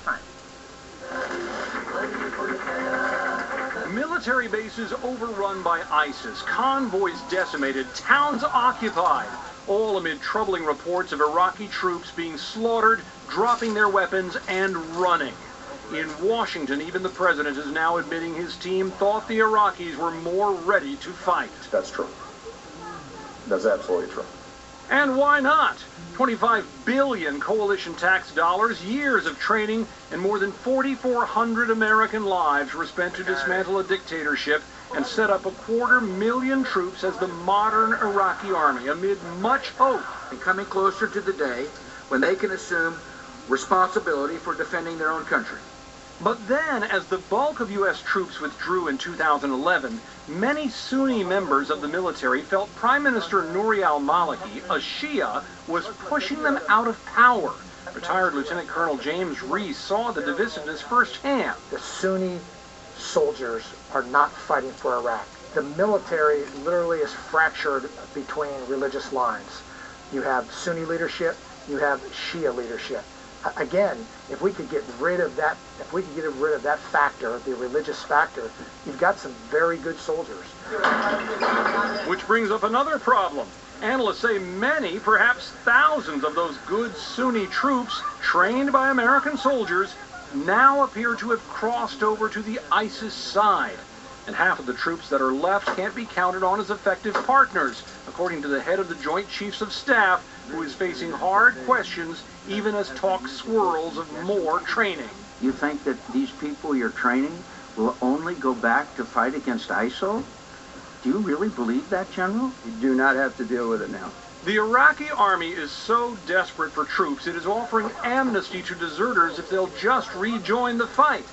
front. Military bases overrun by ISIS, convoys decimated, towns occupied, all amid troubling reports of Iraqi troops being slaughtered, dropping their weapons, and running. In Washington, even the president is now admitting his team thought the Iraqis were more ready to fight. That's true. That's absolutely true. And why not? 25 billion coalition tax dollars, years of training, and more than 4,400 American lives were spent to dismantle a dictatorship and set up 250,000 troops as the modern Iraqi army amid much hope. And coming closer to the day when they can assume responsibility for defending their own country. But then, as the bulk of U.S. troops withdrew in 2011, many Sunni members of the military felt Prime Minister Nouri al-Maliki, a Shia, was pushing them out of power. Retired Lieutenant Colonel James Reese saw the divisiveness firsthand. The Sunni soldiers are not fighting for Iraq. The military literally is fractured between religious lines. You have Sunni leadership, you have Shia leadership. Again, if we could get rid of that, factor, the religious factor, you've got some very good soldiers. Which brings up another problem. Analysts say many, perhaps thousands of those good Sunni troops trained by American soldiers now appear to have crossed over to the ISIS side. And half of the troops that are left can't be counted on as effective partners, according to the head of the Joint Chiefs of Staff, who is facing hard questions even as talk swirls of more training. You think that these people you're training will only go back to fight against ISIL? Do you really believe that, General? You do not have to deal with it now. The Iraqi army is so desperate for troops, it is offering amnesty to deserters if they'll just rejoin the fight.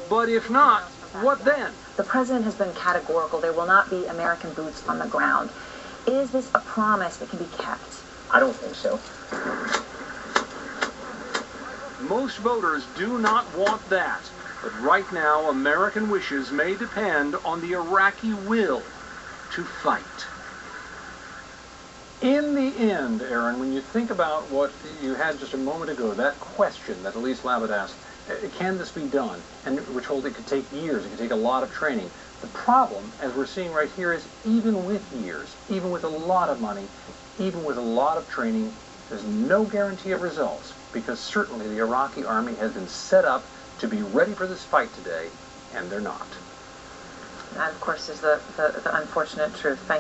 But if not, what then? The president has been categorical. There will not be American boots on the ground. Is this a promise that can be kept? I don't think so. Most voters do not want that. But right now, American wishes may depend on the Iraqi will to fight. In the end, Aaron, when you think about what you had just a moment ago, that question that Elise Labott asked, can this be done? And we're told it could take years, it could take a lot of training. The problem, as we're seeing right here, is even with years, even with a lot of money, even with a lot of training, there's no guarantee of results, because certainly the Iraqi army has been set up to be ready for this fight today, and they're not. That, of course, is the unfortunate truth. Thank you.